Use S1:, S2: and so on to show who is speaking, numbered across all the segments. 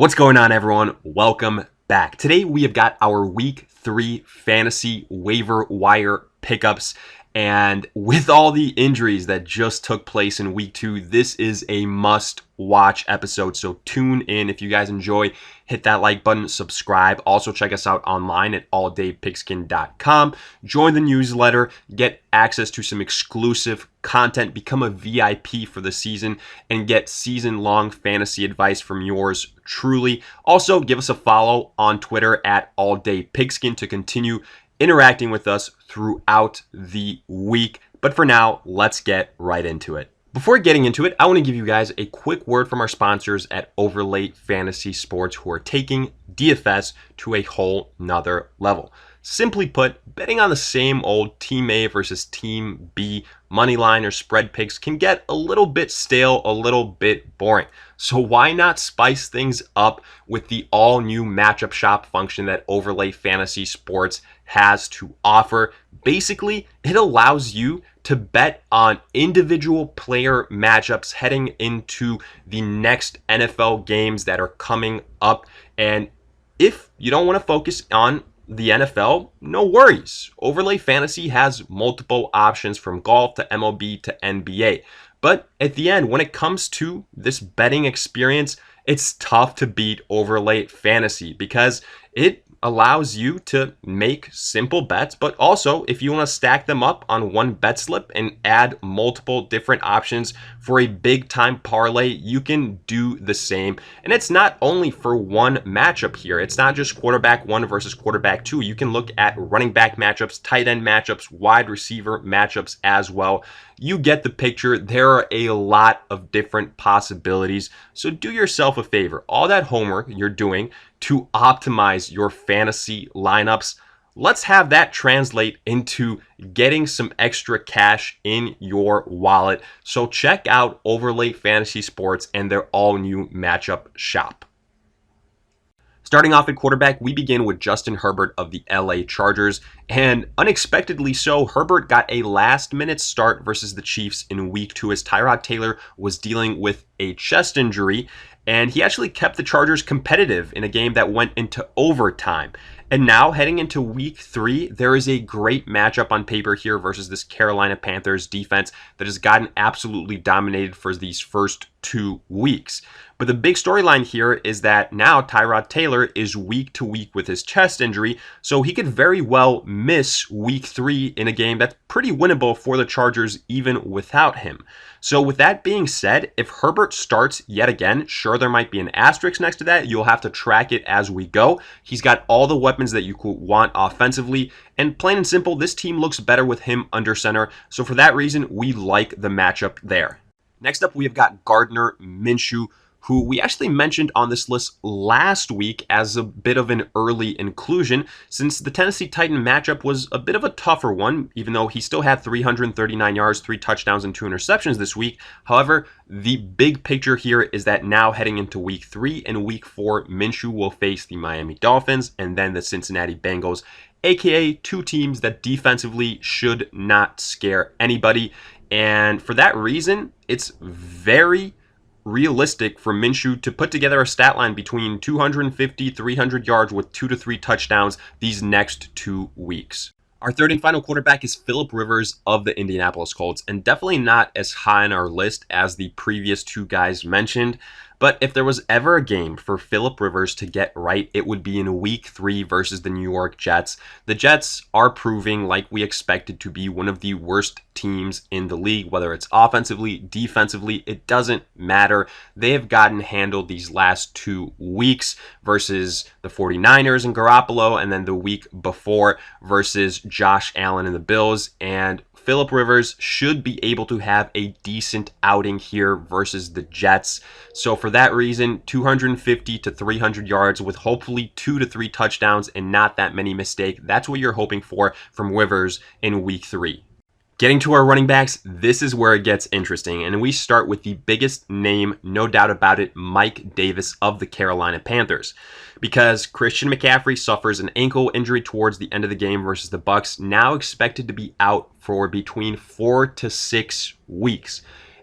S1: What's going on, everyone? Welcome back. Today we have got our week 3 fantasy waiver wire pickups. And with all the injuries that just took place in week 2, this is a must-watch episode. So tune in. If you guys enjoy, hit that like button, subscribe. Also check us out online at alldaypigskin.com. Join the newsletter, get access to some exclusive content, become a VIP for the season, and get season-long fantasy advice from yours truly. Also, give us a follow on Twitter at alldaypigskin to continue interacting with us throughout the week. But for now, let's get right into it. Before getting into it, I want to give you guys a quick word from our sponsors at Overlay Fantasy Sports, who are taking DFS to a whole nother level. Simply put, betting on the same old Team A versus Team B money line or spread picks can get a little bit stale, a little bit boring. So why not spice things up with the all-new matchup shop function that Overlay Fantasy Sports has to offer? Basically, it allows you to bet on individual player matchups heading into the next NFL games that are coming up. And if you don't want to focus on the NFL, no worries. Overlay Fantasy has multiple options from golf to MLB to NBA. But at the end, when it comes to this betting experience, it's tough to beat Overlay Fantasy because it allows you to make simple bets, but also if you want to stack them up on one bet slip and add multiple different options for a big time parlay, you can do the same. And it's not only for one matchup here. It's not just quarterback 1 versus quarterback 2. You can look at running back matchups, tight end matchups, wide receiver matchups as well. You get the picture. There are a lot of different possibilities. So do yourself a favor. All that homework you're doing to optimize your fantasy lineups, let's have that translate into getting some extra cash in your wallet. So check out Overlay Fantasy Sports and their all-new matchup shop. Starting off at quarterback, we begin with Justin Herbert of the LA Chargers. And unexpectedly so, Herbert got a last-minute start versus the Chiefs in week 2 as Tyrod Taylor was dealing with a chest injury. And he actually kept the Chargers competitive in a game that went into overtime. And now, heading into week 3, there is a great matchup on paper here versus this Carolina Panthers defense that has gotten absolutely dominated for these first 2 weeks. But the big storyline here is that now Tyrod Taylor is week to week with his chest injury, so he could very well miss week 3 in a game that's pretty winnable for the Chargers even without him. So with that being said, if Herbert starts yet again, sure, there might be an asterisk next to that. You'll have to track it as we go. He's got all the weapons that you could want offensively, and plain and simple, this team looks better with him under center. So for that reason, we like the matchup there. Next up, we have got Gardner Minshew, who we actually mentioned on this list last week as a bit of an early inclusion, since the Tennessee Titan matchup was a bit of a tougher one, even though he still had 339 yards, 3 touchdowns, and 2 interceptions this week. However, the big picture here is that now heading into week 3 and week 4, Minshew will face the Miami Dolphins and then the Cincinnati Bengals, aka 2 teams that defensively should not scare anybody. And for that reason, it's very realistic for Minshew to put together a stat line between 250, 300 yards with 2 to 3 touchdowns these next 2 weeks. Our third and final quarterback is Philip Rivers of the Indianapolis Colts, and definitely not as high on our list as the previous 2 guys mentioned. But if there was ever a game for Philip Rivers to get right, it would be in week 3 versus the New York Jets. The Jets are proving, like we expected, to be one of the worst teams in the league, whether it's offensively, defensively, it doesn't matter. They have gotten handled these last 2 weeks versus the 49ers and Garoppolo, and then the week before versus Josh Allen and the Bills. And Philip Rivers should be able to have a decent outing here versus the Jets. So for that reason, 250 to 300 yards with hopefully 2 to 3 touchdowns and not that many mistakes. That's what you're hoping for from Rivers in week 3. Getting to our running backs, this is where it gets interesting. And we start with the biggest name, no doubt about it, Mike Davis of the Carolina Panthers. Because Christian McCaffrey suffers an ankle injury towards the end of the game versus the Bucs, now expected to be out for between 4 to 6 weeks.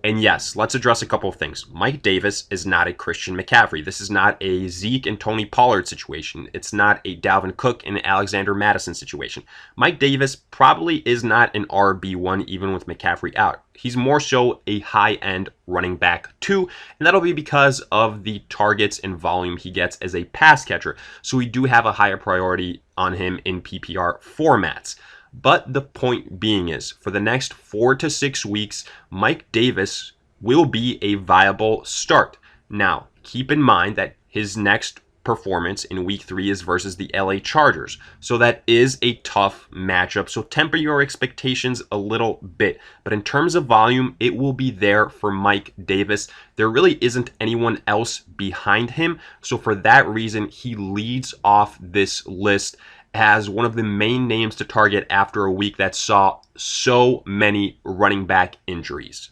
S1: And yes, let's address a couple of things. Mike Davis is not a Christian McCaffrey. This is not a Zeke and Tony Pollard situation. It's not a Dalvin Cook and Alexander Madison situation. Mike Davis probably is not an RB1 even with McCaffrey out. He's more so a high-end running back 2, and that'll be because of the targets and volume he gets as a pass catcher. So we do have a higher priority on him in PPR formats. But the point being is, for the next 4 to 6 weeks, Mike Davis will be a viable start. Now, keep in mind that his next performance in week 3 is versus the LA Chargers. So that is a tough matchup. So temper your expectations a little bit. But in terms of volume, it will be there for Mike Davis. There really isn't anyone else behind him. So for that reason, he leads off this list as one of the main names to target after a week that saw so many running back injuries.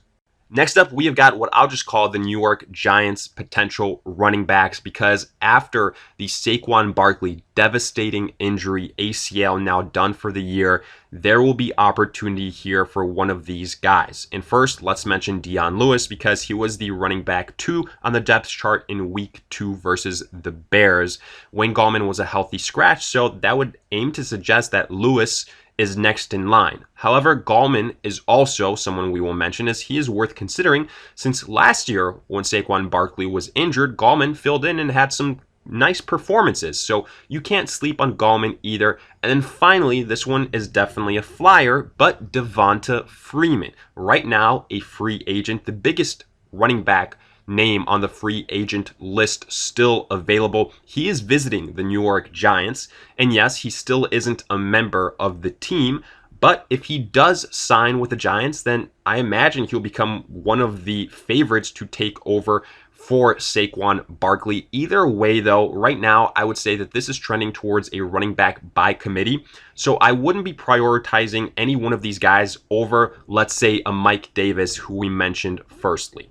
S1: Next up, we have got what I'll just call the New York Giants potential running backs, because after the Saquon Barkley devastating injury, ACL now done for the year, there will be opportunity here for one of these guys. And first, let's mention Dion Lewis, because he was the running back 2 on the depth chart in week 2 versus the Bears. Wayne Gallman was a healthy scratch, so that would aim to suggest that Lewis is next in line. However, Gallman is also someone we will mention, as he is worth considering, since last year when Saquon Barkley was injured, Gallman filled in and had some nice performances. So you can't sleep on Gallman either. And then finally, this one is definitely a flyer, but Devonta Freeman. Right now, a free agent, the biggest running back name on the free agent list still available. He is visiting the New York Giants, and yes, he still isn't a member of the team, but if he does sign with the Giants, then I imagine he'll become one of the favorites to take over for Saquon Barkley. Either way, though, right now, I would say that this is trending towards a running back by committee. So I wouldn't be prioritizing any one of these guys over, let's say, a Mike Davis, who we mentioned firstly.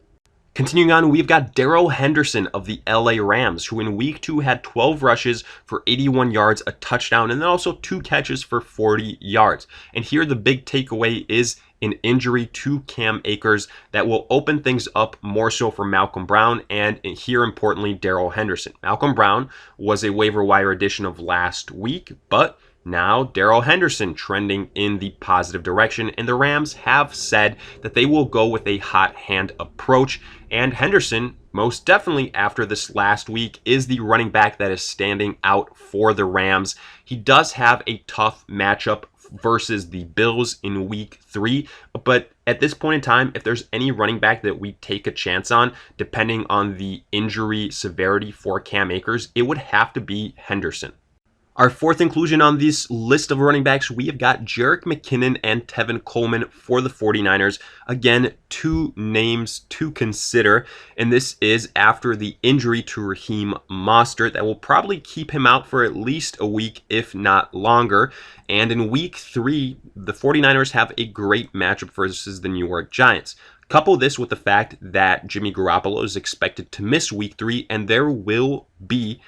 S1: Continuing on, we've got Darrell Henderson of the LA Rams, who in week 2 had 12 rushes for 81 yards, a touchdown, and then also 2 catches for 40 yards. And here the big takeaway is an injury to Cam Akers that will open things up more so for Malcolm Brown, and here importantly, Darrell Henderson. Malcolm Brown was a waiver wire addition of last week, but now Darrell Henderson trending in the positive direction, and the Rams have said that they will go with a hot hand approach, and Henderson, most definitely after this last week, is the running back that is standing out for the Rams. He does have a tough matchup versus the Bills in week 3, but at this point in time, if there's any running back that we take a chance on, depending on the injury severity for Cam Akers, it would have to be Henderson. Our fourth inclusion on this list of running backs, we have got Jerick McKinnon and Tevin Coleman for the 49ers. Again, 2 names to consider, and this is after the injury to Raheem Mostert that will probably keep him out for at least a week, if not longer. And in week 3, the 49ers have a great matchup versus the New York Giants. Couple this with the fact that Jimmy Garoppolo is expected to miss week 3, and there will be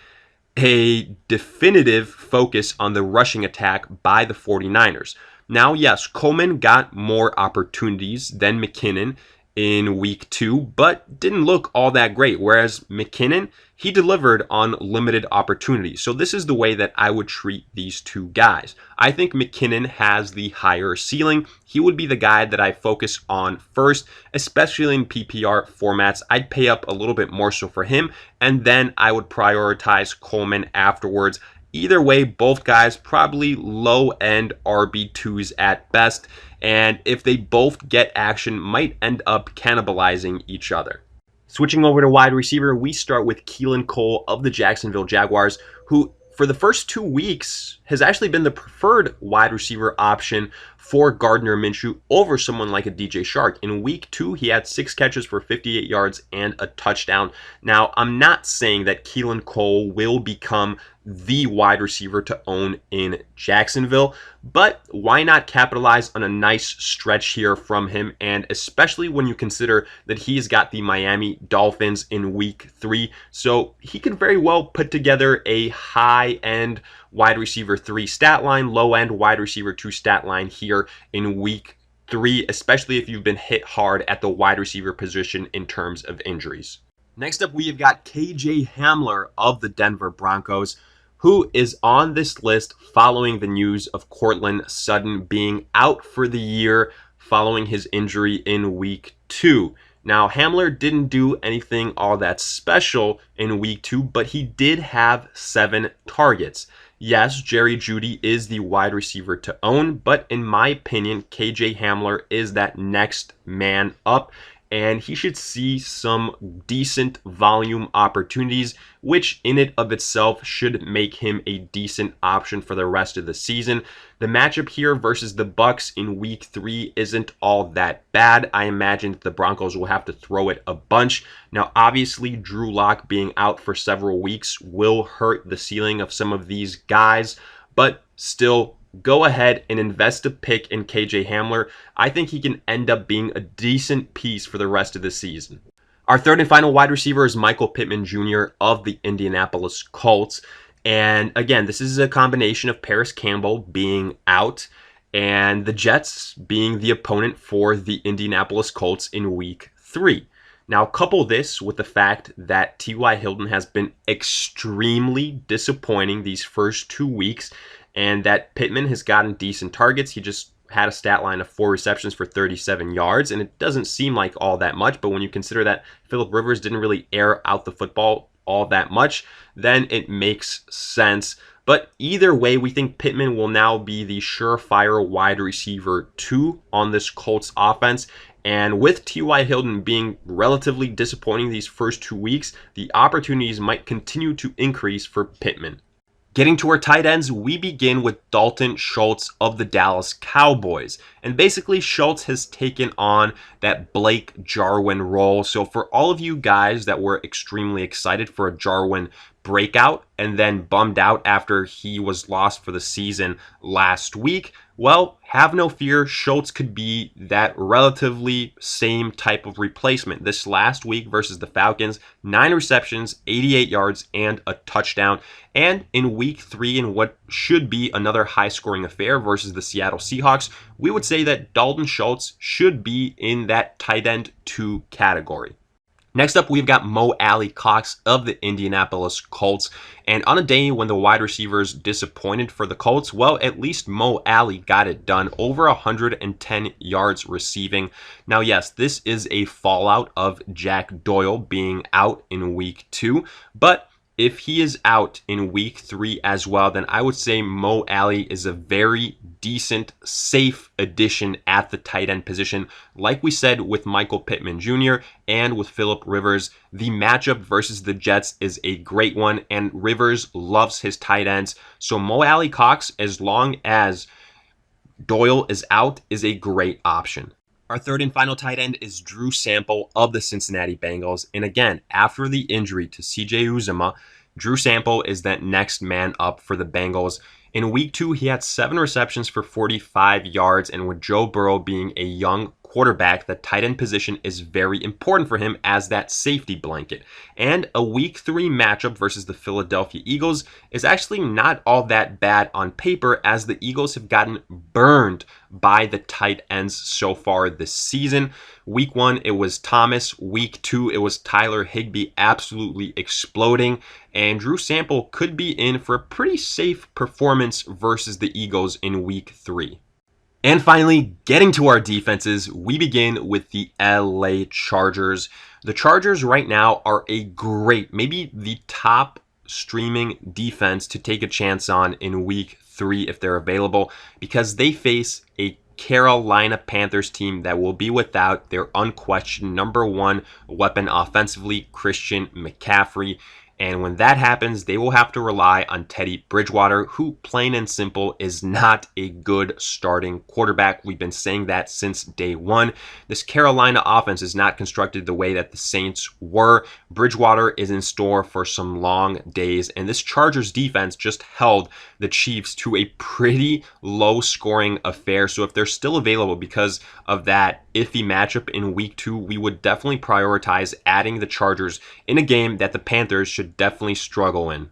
S1: a definitive focus on the rushing attack by the 49ers. Now, yes, Coleman got more opportunities than McKinnon in week 2, but didn't look all that great, whereas McKinnon, he delivered on limited opportunities. So this is the way that I would treat these 2 guys. I think McKinnon has the higher ceiling. He would be the guy that I focus on first, especially in PPR formats. I'd pay up a little bit more so for him, and then I would prioritize Coleman afterwards. Either way, both guys probably low-end RB2s at best, and if they both get action, might end up cannibalizing each other. Switching over to wide receiver, we start with Keelan Cole of the Jacksonville Jaguars, who for the first 2 weeks has actually been the preferred wide receiver option for Gardner Minshew over someone like a DJ Chark. In week 2, he had 6 catches for 58 yards and a touchdown. Now, I'm not saying that Keelan Cole will become the wide receiver to own in Jacksonville, but why not capitalize on a nice stretch here from him, and especially when you consider that he's got the Miami Dolphins in week 3, so he could very well put together a high-end wide receiver 3 stat line, low-end wide receiver 2 stat line here in week 3, especially if you've been hit hard at the wide receiver position in terms of injuries. Next up, we have got KJ Hamler of the Denver Broncos, who is on this list following the news of Courtland Sutton being out for the year following his injury in week 2. Now, Hamler didn't do anything all that special in week 2, but he did have 7 targets. Yes, Jerry Jeudy is the wide receiver to own, but in my opinion, KJ Hamler is that next man up, and he should see some decent volume opportunities, which in and of itself should make him a decent option for the rest of the season. The matchup here versus the Bucs in week 3 isn't all that bad. I imagine the Broncos will have to throw it a bunch. Now, obviously, Drew Lock being out for several weeks will hurt the ceiling of some of these guys, but still, go ahead and invest a pick in KJ Hamler. I think he can end up being a decent piece for the rest of the season. Our third and final wide receiver is Michael Pittman Jr. of the Indianapolis Colts. And again, this is a combination of Paris Campbell being out and the Jets being the opponent for the Indianapolis Colts in week 3. Now, couple this with the fact that T.Y. Hilton has been extremely disappointing these first 2 weeks, and that Pittman has gotten decent targets. He just had a stat line of 4 receptions for 37 yards, and it doesn't seem like all that much, but when you consider that Phillip Rivers didn't really air out the football all that much, then it makes sense. But either way, we think Pittman will now be the surefire wide receiver 2 on this Colts offense. And with T.Y. Hilton being relatively disappointing these first 2 weeks, the opportunities might continue to increase for Pittman. Getting to our tight ends, we begin with Dalton Schultz of the Dallas Cowboys. And basically, Schultz has taken on that Blake Jarwin role. So for all of you guys that were extremely excited for a Jarwin breakout and then bummed out after he was lost for the season last week, well, have no fear, Schultz could be that relatively same type of replacement. This last week versus the Falcons, 9 receptions, 88 yards, and a touchdown. And in week 3, in what should be another high-scoring affair versus the Seattle Seahawks, we would say that Dalton Schultz should be in that tight end 2 category. Next up, we've got Mo-Alie Cox of the Indianapolis Colts. And on a day when the wide receivers disappointed for the Colts, well, at least Mo-Alie got it done. Over 110 yards receiving. Now, yes, this is a fallout of Jack Doyle being out in week 2. But if he is out in week 3 as well, then I would say Mo-Alie is a very decent, safe addition at the tight end position. Like we said with Michael Pittman Jr. and with Phillip Rivers, the matchup versus the Jets is a great one, and Rivers loves his tight ends. So Mo-Alie Cox, as long as Doyle is out, is a great option. Our third and final tight end is Drew Sample of the Cincinnati Bengals. And again, after the injury to CJ Uzomah, Drew Sample is that next man up for the Bengals. In week 2, he had 7 receptions for 45 yards, and with Joe Burrow being a young quarterback, the tight end position is very important for him as that safety blanket. And a week 3 matchup versus the Philadelphia Eagles is actually not all that bad on paper, as the Eagles have gotten burned by the tight ends so far this season. Week 1, it was Thomas. Week 2, it was Tyler Higbee absolutely exploding. And Drew Sample could be in for a pretty safe performance versus the Eagles in week 3. And finally, getting to our defenses, we begin with the LA Chargers. The Chargers right now are a great, maybe the top streaming defense to take a chance on in week 3 if they're available, because they face a Carolina Panthers team that will be without their unquestioned number 1 weapon offensively, Christian McCaffrey. And when that happens, they will have to rely on Teddy Bridgewater, who, plain and simple, is not a good starting quarterback. We've been saying that since day 1. This Carolina offense is not constructed the way that the Saints were. Bridgewater is in store for some long days, and this Chargers defense just held the Chiefs to a pretty low-scoring affair. So if they're still available because of that iffy matchup in week 2, we would definitely prioritize adding the Chargers in a game that the Panthers should definitely struggle in.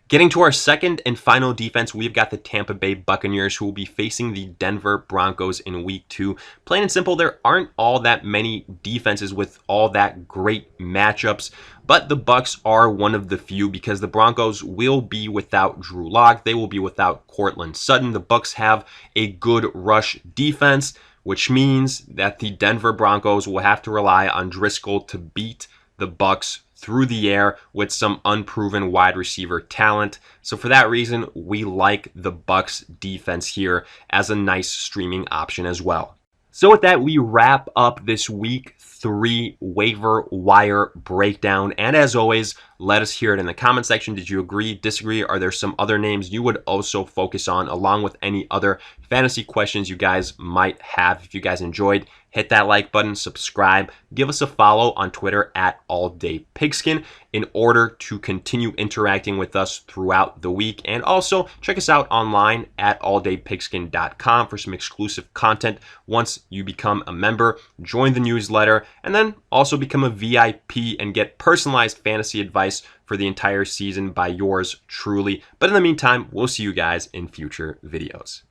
S1: Getting to our second and final defense, we've got the Tampa Bay Buccaneers, who will be facing the Denver Broncos in week 2. Plain and simple, there aren't all that many defenses with all that great matchups, but the Bucs are one of the few because the Broncos will be without Drew Lock. They will be without Courtland Sutton. The Bucs have a good rush defense, which means that the Denver Broncos will have to rely on Driscoll to beat the Bucs through the air with some unproven wide receiver talent. So for that reason, we like the Bucs defense here as a nice streaming option as well. So with that, we wrap up this week 3 waiver wire breakdown. And as always, let us hear it in the comment section. Did you agree, disagree? Are there some other names you would also focus on, along with any other fantasy questions you guys might have? If you guys enjoyed, hit that like button, subscribe, give us a follow on Twitter at alldaypigskin in order to continue interacting with us throughout the week. And also check us out online at alldaypigskin.com for some exclusive content once you become a member. Join the newsletter and then also become a VIP and get personalized fantasy advice for the entire season by yours truly. But in the meantime, we'll see you guys in future videos.